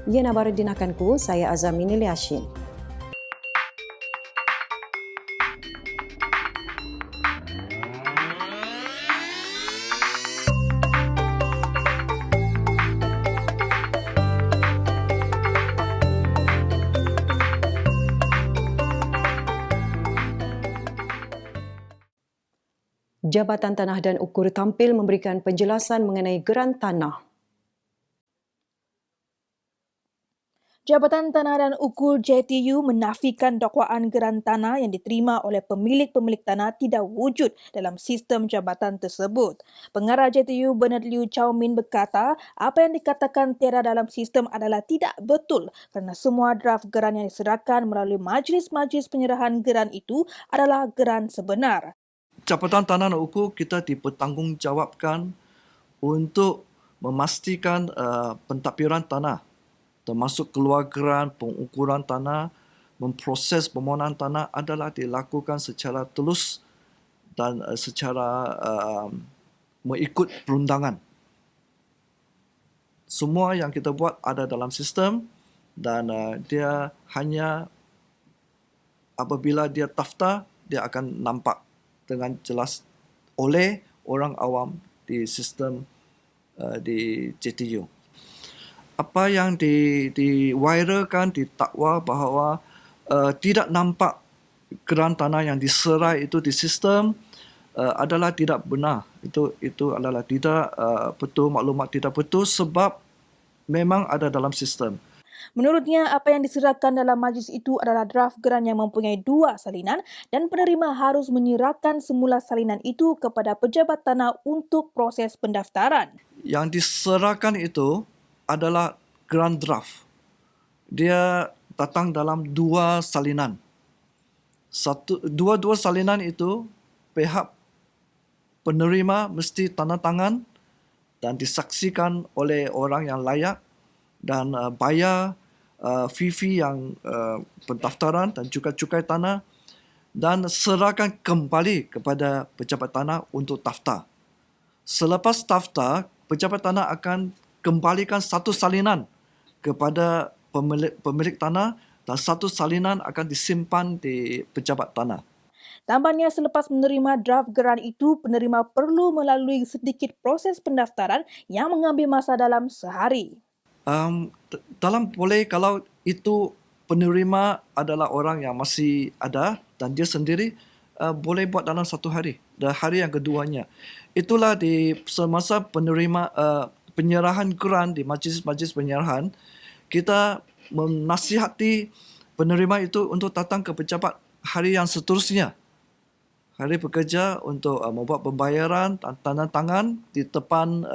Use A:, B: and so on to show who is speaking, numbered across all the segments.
A: Ia baru dinakanku, saya Azamini Liashin. Jabatan Tanah dan Ukur tampil memberikan penjelasan mengenai geran tanah.
B: Jabatan Tanah dan Ukur JTU menafikan dakwaan geran tanah yang diterima oleh pemilik-pemilik tanah tidak wujud dalam sistem jabatan tersebut. Pengarah JTU Bernard Liu Chow Min berkata, apa yang dikatakan tiada dalam sistem adalah tidak betul kerana semua draft geran yang diserahkan melalui majlis-majlis penyerahan geran itu adalah geran sebenar.
C: Jabatan Tanah dan Ukur kita dipertanggungjawabkan untuk memastikan pentadbiran tanah, termasuk keluar geran, pengukuran tanah, memproses permohonan tanah adalah dilakukan secara telus dan secara mengikut perundangan. Semua yang kita buat ada dalam sistem dan dia hanya apabila dia daftar, dia akan nampak dengan jelas oleh orang awam di sistem di JTU. Apa yang diviralkan, ditakwa bahawa tidak nampak geran tanah yang diserai itu di sistem adalah tidak benar. Itu adalah tidak betul, maklumat tidak betul sebab memang ada dalam sistem.
B: Menurutnya, apa yang diserahkan dalam majlis itu adalah draft geran yang mempunyai 2 salinan dan penerima harus menyerahkan semula salinan itu kepada pejabat tanah untuk proses pendaftaran.
C: Yang diserahkan itu adalah geran draft. Dia datang dalam 2 salinan. Dua-dua salinan itu pihak penerima mesti tanda tangan dan disaksikan oleh orang yang layak dan bayar fee yang pendaftaran dan juga cukai tanah dan serahkan kembali kepada pejabat tanah untuk daftar. Selepas daftar, pejabat tanah akan kembalikan 1 salinan kepada pemilik tanah dan 1 salinan akan disimpan di pejabat tanah.
B: Tambahnya, selepas menerima draft geran itu, penerima perlu melalui sedikit proses pendaftaran yang mengambil masa dalam sehari.
C: Dalam boleh kalau itu penerima adalah orang yang masih ada dan dia sendiri boleh buat dalam 1 hari. Dan hari yang keduanya. Itulah di semasa penyerahan geran di majlis-majlis penyerahan, kita menasihati penerima itu untuk datang ke pejabat hari yang seterusnya. Hari bekerja untuk membuat pembayaran dan tanda tangan di depan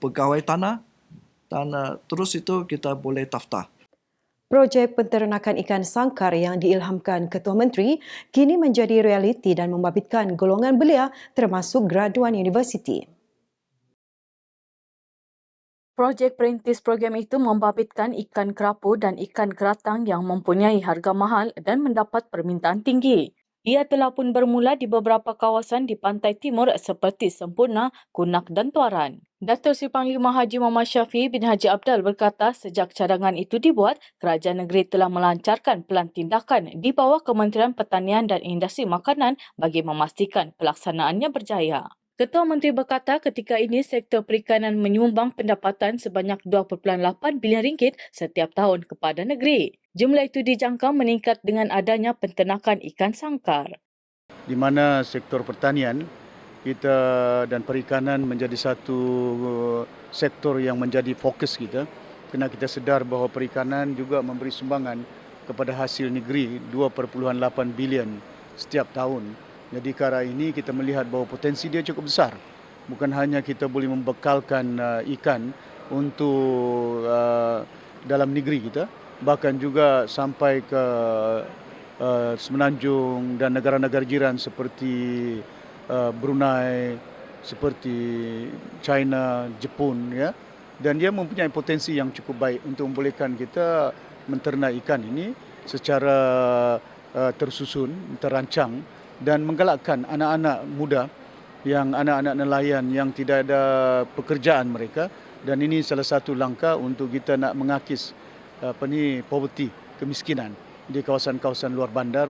C: pegawai tanah dan terus itu kita boleh daftar.
A: Projek penternakan ikan sangkar yang diilhamkan Ketua Menteri kini menjadi realiti dan membabitkan golongan belia termasuk graduan universiti.
D: Projek perintis program itu membabitkan ikan kerapu dan ikan keratang yang mempunyai harga mahal dan mendapat permintaan tinggi. Ia telah pun bermula di beberapa kawasan di pantai timur seperti Semporna, Kunak dan Tuaran. Datuk Seri Panglima Haji Muhammad Syafiee bin Haji Abdal berkata sejak cadangan itu dibuat, kerajaan negeri telah melancarkan pelan tindakan di bawah Kementerian Pertanian dan Industri Makanan bagi memastikan pelaksanaannya berjaya. Ketua Menteri berkata ketika ini sektor perikanan menyumbang pendapatan sebanyak 2.8 bilion ringgit setiap tahun kepada negeri. Jumlah itu dijangka meningkat dengan adanya penternakan ikan sangkar.
E: Di mana sektor pertanian kita dan perikanan menjadi satu sektor yang menjadi fokus kita. Kerana kita sedar bahawa perikanan juga memberi sumbangan kepada hasil negeri 2.8 bilion setiap tahun. Jadi ke arah ini kita melihat bahawa potensi dia cukup besar. Bukan hanya kita boleh membekalkan ikan untuk dalam negeri kita, bahkan juga sampai ke Semenanjung dan negara-negara jiran seperti Brunei, seperti China, Jepun, ya. Dan dia mempunyai potensi yang cukup baik untuk membolehkan kita menternak ikan ini secara tersusun, terancang dan menggalakkan anak-anak muda, yang anak-anak nelayan yang tidak ada pekerjaan mereka, dan ini salah satu langkah untuk kita nak mengakis poverty, kemiskinan di kawasan-kawasan luar bandar.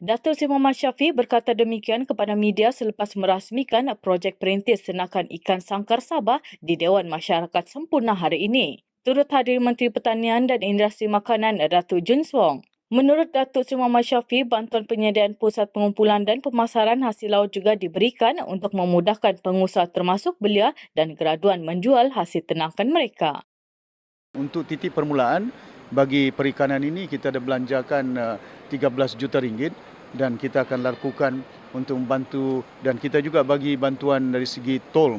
D: Datuk Seri Muhammad Syafiee berkata demikian kepada media selepas merasmikan projek perintis ternakan ikan sangkar Sabah di Dewan Masyarakat Sempurna hari ini. Turut hadir Menteri Pertanian dan Industri Makanan Datuk Jun Swong. Menurut Datuk Seri Muhammad Syafiee, bantuan penyediaan pusat pengumpulan dan pemasaran hasil laut juga diberikan untuk memudahkan pengusaha termasuk belia dan graduan menjual hasil ternakan mereka.
E: Untuk titik permulaan bagi perikanan ini kita ada belanjakan 13 juta ringgit dan kita akan lakukan untuk membantu, dan kita juga bagi bantuan dari segi tol,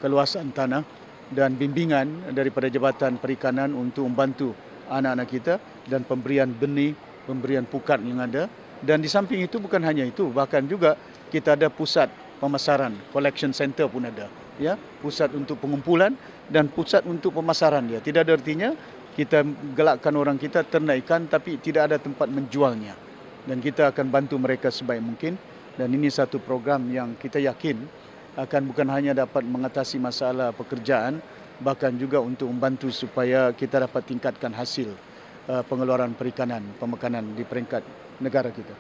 E: keluasan tanah dan bimbingan daripada Jabatan Perikanan untuk membantu anak-anak kita dan pemberian benih, pemberian pukat yang ada. Dan di samping itu bukan hanya itu, bahkan juga kita ada pusat pemasaran, collection center pun ada, ya, pusat untuk pengumpulan dan pusat untuk pemasaran dia. Tidak ada artinya kita galakkan orang kita ternak ikan tapi tidak ada tempat menjualnya. Dan kita akan bantu mereka sebaik mungkin. Dan ini satu program yang kita yakin akan bukan hanya dapat mengatasi masalah pekerjaan, bahkan juga untuk membantu supaya kita dapat tingkatkan hasil pengeluaran perikanan, pemakanan di peringkat negara kita.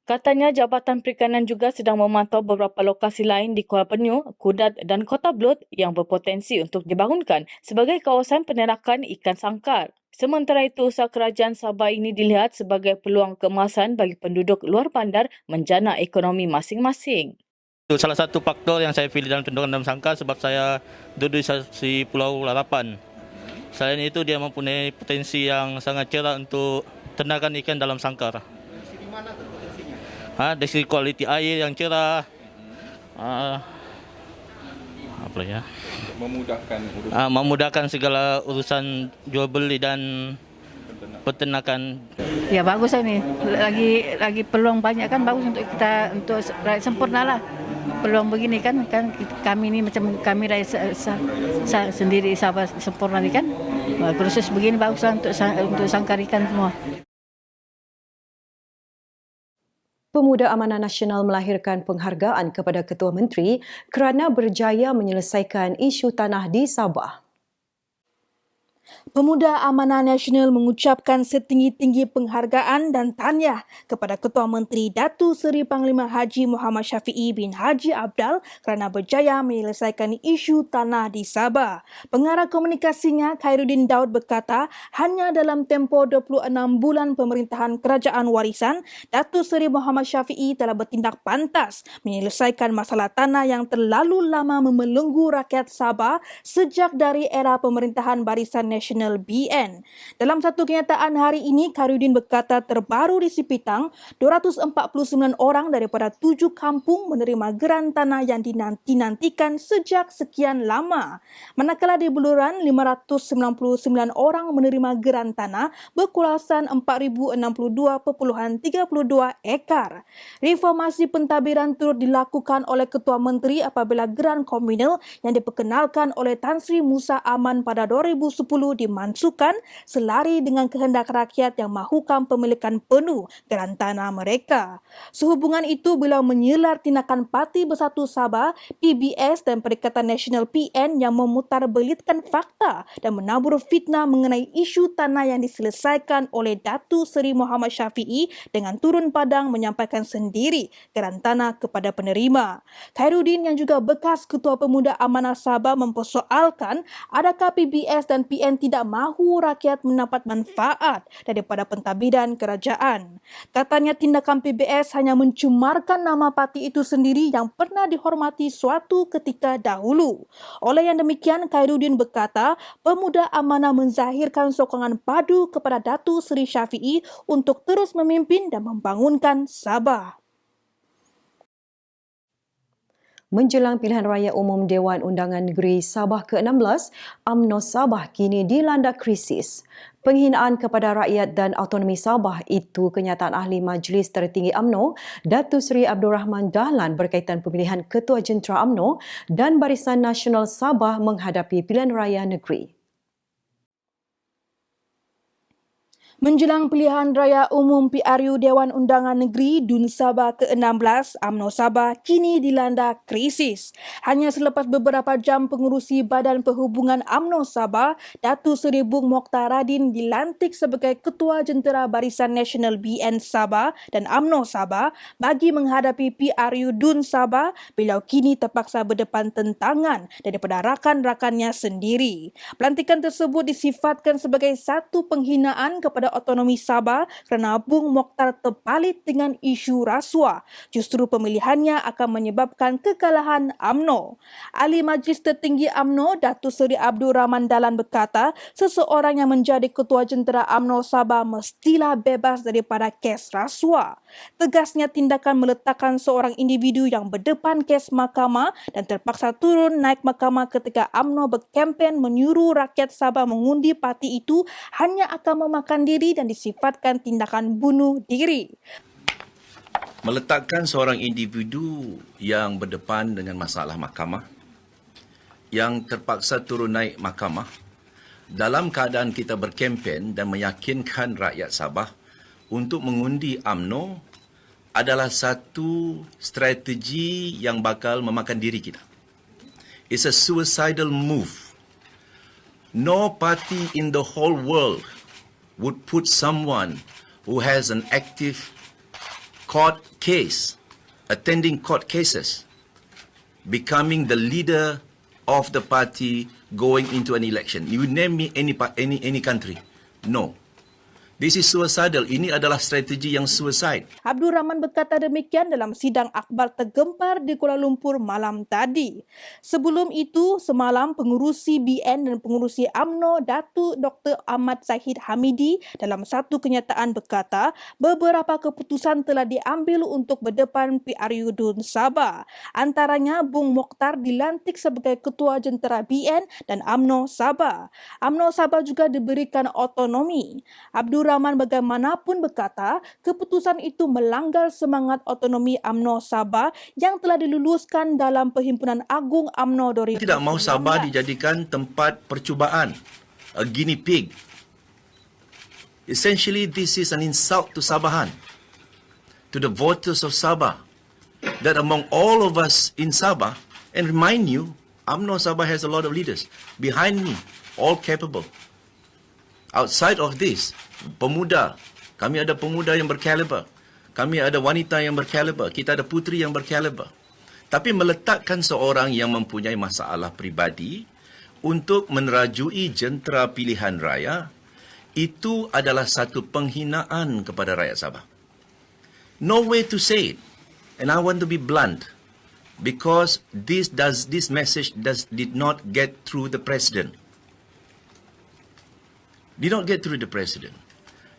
D: Katanya Jabatan Perikanan juga sedang memantau beberapa lokasi lain di Kuala Penyu, Kudat dan Kota Belud yang berpotensi untuk dibangunkan sebagai kawasan penernakan ikan sangkar. Sementara itu, usaha kerajaan Sabah ini dilihat sebagai peluang keemasan bagi penduduk luar bandar menjana ekonomi masing-masing.
F: Itu salah satu faktor yang saya pilih dalam tentukan dalam sangkar sebab saya duduk di Pulau Larapan. Selain itu, dia mempunyai potensi yang sangat cerah untuk ternakan ikan dalam sangkar. Dari mana tu potensinya? Dari segi kualiti air yang cerah. Apa ya? Memudahkan segala urusan jual beli dan peternakan.
G: Ya bagus ini. Lagi peluang banyak kan, bagus untuk kita, untuk rakyat sempurna lah. Peluang begini kan kami ini macam kami rakyat sendiri Sabah sempurna ni kan. Proses begini bagus lah untuk sangkar ikan semua.
A: Pemuda Amanah Nasional melahirkan penghargaan kepada Ketua Menteri kerana berjaya menyelesaikan isu tanah di Sabah.
B: Pemuda Amanah Nasional mengucapkan setinggi-tinggi penghargaan dan tahniah kepada Ketua Menteri Datuk Seri Panglima Haji Muhammad Syafiee bin Haji Abdal kerana berjaya menyelesaikan isu tanah di Sabah. Pengarah komunikasinya Khairuddin Daud berkata, hanya dalam tempoh 26 bulan pemerintahan kerajaan warisan, Datuk Seri Muhammad Syafiee telah bertindak pantas menyelesaikan masalah tanah yang terlalu lama membelenggu rakyat Sabah sejak dari era pemerintahan Barisan Nasional BN. Dalam satu kenyataan hari ini, Khairuddin berkata terbaru di Sipitang, 249 orang daripada 7 kampung menerima geran tanah yang dinantikan sejak sekian lama. Manakala di Beluran, 599 orang menerima geran tanah berkulasan 4,062.32 ekar. Reformasi pentadbiran turut dilakukan oleh Ketua Menteri apabila geran komunal yang diperkenalkan oleh Tan Sri Musa Aman pada 2010 dimansuhkan selari dengan kehendak rakyat yang mahukan pemilikan penuh geran tanah mereka. Sehubungan itu, beliau menyelar tindakan Parti Bersatu Sabah, PBS dan Perikatan Nasional PN yang memutarbelitkan fakta dan menabur fitnah mengenai isu tanah yang diselesaikan oleh Datuk Seri Muhammad Syafiee dengan turun padang menyampaikan sendiri geran tanah kepada penerima. Khairuddin yang juga bekas Ketua Pemuda Amanah Sabah mempersoalkan adakah PBS dan PN tidak mahu rakyat mendapat manfaat daripada pentadbiran kerajaan. Katanya tindakan PBS hanya mencemarkan nama parti itu sendiri yang pernah dihormati suatu ketika dahulu. Oleh yang demikian, Khairuddin berkata, Pemuda Amanah menzahirkan sokongan padu kepada Datuk Seri Syafiee untuk terus memimpin dan membangunkan Sabah.
A: Menjelang pilihan raya umum Dewan Undangan Negeri Sabah ke-16, UMNO Sabah kini dilanda krisis. Penghinaan kepada rakyat dan autonomi Sabah itu kenyataan ahli Majlis Tertinggi UMNO, Datuk Seri Abdul Rahman Dahlan berkaitan pemilihan Ketua Jentera UMNO dan Barisan Nasional Sabah menghadapi pilihan raya negeri.
B: Menjelang pilihan raya umum PRU Dewan Undangan Negeri DUN Sabah ke-16, UMNO Sabah kini dilanda krisis. Hanya selepas beberapa jam pengurusi Badan Perhubungan UMNO Sabah, Datuk Seri Bung Mokhtar Radin dilantik sebagai Ketua Jentera Barisan Nasional BN Sabah dan UMNO Sabah bagi menghadapi PRU DUN Sabah, beliau kini terpaksa berdepan tentangan daripada rakan-rakannya sendiri. Pelantikan tersebut disifatkan sebagai satu penghinaan kepada otonomi Sabah kerana Bung Mokhtar terpalit dengan isu rasuah. Justru pemilihannya akan menyebabkan kekalahan UMNO. Ahli Majlis Tertinggi UMNO, Datuk Seri Abdul Rahman Dahlan berkata, seseorang yang menjadi Ketua Jentera UMNO Sabah mestilah bebas daripada kes rasuah. Tegasnya tindakan meletakkan seorang individu yang berdepan kes mahkamah dan terpaksa turun naik mahkamah ketika UMNO berkempen menyuruh rakyat Sabah mengundi parti itu hanya akan memakan diri dan disifatkan tindakan bunuh diri.
H: Meletakkan seorang individu yang berdepan dengan masalah mahkamah, yang terpaksa turun naik mahkamah, dalam keadaan kita berkempen dan meyakinkan rakyat Sabah untuk mengundi UMNO adalah satu strategi yang bakal memakan diri kita. It's a suicidal move. No party in the whole world would put someone who has an active court case, attending court cases, becoming the leader of the party going into an election. You name me any country. No. This is suicidal. Ini adalah strategi yang suicide.
B: Abdul Rahman berkata demikian dalam sidang akhbar tergempar di Kuala Lumpur malam tadi. Sebelum itu, semalam pengurusi BN dan pengurusi UMNO Datuk Dr. Ahmad Zahid Hamidi dalam satu kenyataan berkata, beberapa keputusan telah diambil untuk berdepan PRU DUN Sabah. Antaranya, Bung Mokhtar dilantik sebagai Ketua Jentera BN dan UMNO Sabah. UMNO Sabah juga diberikan otonomi. Abdul Rahman bagaimanapun berkata, keputusan itu melanggar semangat otonomi UMNO Sabah yang telah diluluskan dalam Perhimpunan Agung UMNO 2019.
H: Tidak mahu Sabah dijadikan tempat percubaan, a guinea pig. Essentially, this is an insult to Sabahan, to the voters of Sabah, that among all of us in Sabah, and remind you, UMNO Sabah has a lot of leaders behind me, all capable. Outside of this, pemuda, kami ada pemuda yang berkaliber, kami ada wanita yang berkaliber, kita ada puteri yang berkaliber. Tapi meletakkan seorang yang mempunyai masalah pribadi untuk menerajui jentera pilihan raya, itu adalah satu penghinaan kepada rakyat Sabah. No way to say it, and I want to be blunt, because this message did not get through the president. Did not get through the president.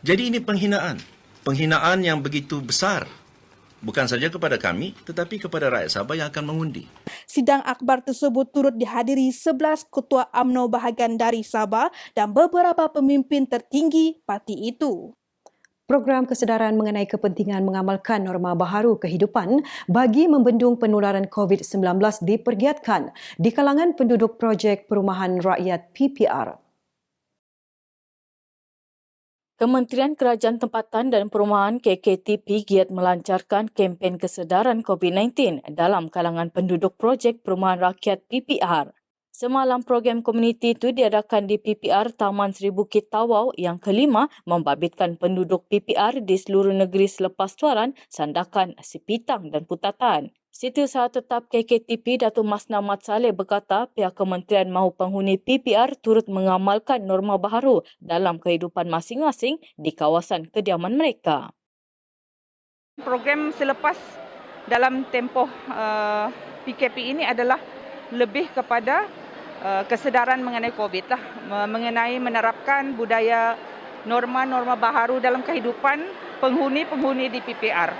H: Jadi ini penghinaan. Penghinaan yang begitu besar. Bukan saja kepada kami, tetapi kepada rakyat Sabah yang akan mengundi.
B: Sidang akhbar tersebut turut dihadiri 11 ketua UMNO bahagian dari Sabah dan beberapa pemimpin tertinggi parti itu.
A: Program kesedaran mengenai kepentingan mengamalkan norma baharu kehidupan bagi membendung penularan COVID-19 dipergiatkan di kalangan penduduk Projek Perumahan Rakyat PPR.
D: Kementerian Kerajaan Tempatan dan Perumahan KKTP giat melancarkan kempen kesedaran COVID-19 dalam kalangan penduduk Projek Perumahan Rakyat PPR. Semalam program komuniti itu diadakan di PPR Taman Seri Bukit Tawau yang kelima membabitkan penduduk PPR di seluruh negeri selepas tuaran Sandakan, Sipitang dan Putatan. Setiausaha Tetap KKTP Datuk Masna Mat Saleh berkata pihak kementerian mahu penghuni PPR turut mengamalkan norma baharu dalam kehidupan masing-masing di kawasan kediaman mereka.
I: Program selepas dalam tempoh PKP ini adalah lebih kepada kesedaran mengenai COVID lah, mengenai menerapkan budaya norma-norma baharu dalam kehidupan penghuni-penghuni di PPR.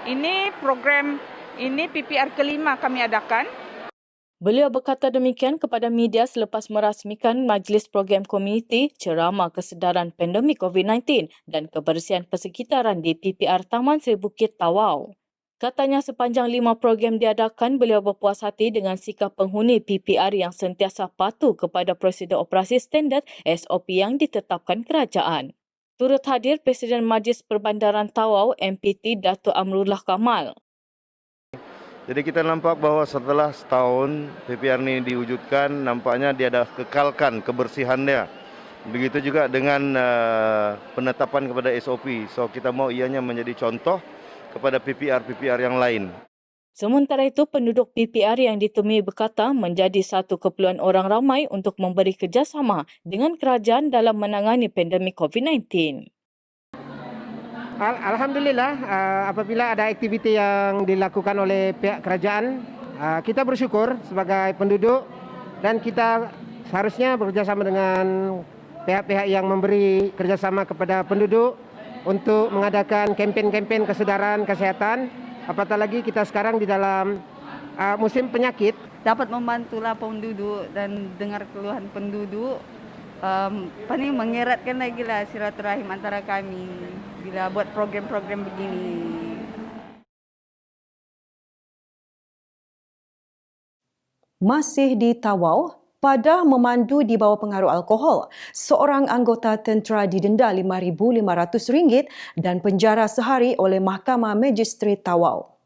I: Ini PPR kelima kami adakan.
D: Beliau berkata demikian kepada media selepas merasmikan Majlis Program Komuniti Ceramah Kesedaran Pandemik COVID-19 dan Kebersihan Persekitaran di PPR Taman Seri Bukit Tawau. Katanya sepanjang 5 program diadakan, beliau berpuas hati dengan sikap penghuni PPR yang sentiasa patuh kepada prosedur operasi standard SOP yang ditetapkan kerajaan. Turut hadir Presiden Majlis Perbandaran Tawau MPT Datuk Amrullah Kamal.
E: Jadi kita nampak bahawa setelah setahun PPR ini diwujudkan, nampaknya dia dah kekalkan kebersihan dia. Begitu juga dengan penetapan kepada SOP. So kita mau ianya menjadi contoh kepada PPR yang lain.
D: Sementara itu, penduduk PPR yang ditemui berkata menjadi satu keperluan orang ramai untuk memberi kerjasama dengan kerajaan dalam menangani pandemik COVID-19.
J: Alhamdulillah, apabila ada aktiviti yang dilakukan oleh pihak kerajaan, kita bersyukur sebagai penduduk dan kita seharusnya bekerjasama dengan pihak-pihak yang memberi kerjasama kepada penduduk untuk mengadakan kempen-kempen kesedaran kesehatan. Apatah lagi kita sekarang di dalam musim penyakit.
K: Dapat membantulah penduduk dan dengar keluhan penduduk. Mengeratkan lagi lah silaturahim antara kami bila buat program-program begini.
A: Masih di Tawau, pada memandu di bawah pengaruh alkohol, seorang anggota tentera didenda RM5,500 dan penjara sehari oleh Mahkamah Magistrat Tawau.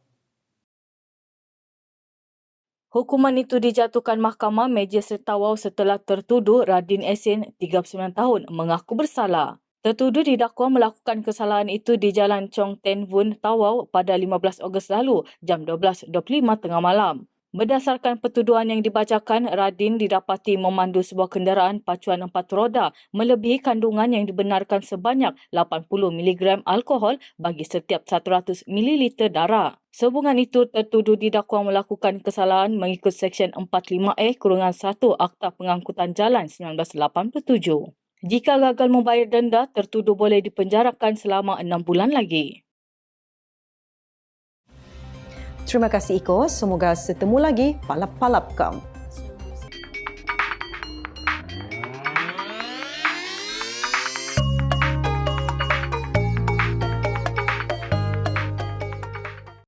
D: Hukuman itu dijatuhkan Mahkamah Magistrat Tawau setelah tertuduh Radin Esin, 39 tahun, mengaku bersalah. Tertuduh didakwa melakukan kesalahan itu di Jalan Chong Ten Vun, Tawau pada 15 Ogos lalu, jam 12.25 tengah malam. Berdasarkan pertuduhan yang dibacakan, Radin didapati memandu sebuah kenderaan pacuan 4 roda melebihi kandungan yang dibenarkan sebanyak 80 mg alkohol bagi setiap 100 ml darah. Sehubungan itu, tertuduh didakwa melakukan kesalahan mengikut Seksyen 45A-1 Akta Pengangkutan Jalan 1987. Jika gagal membayar denda, tertuduh boleh dipenjarakan selama 6 bulan lagi.
A: Terima kasih Iko, semoga setemu lagi palap-palap kam.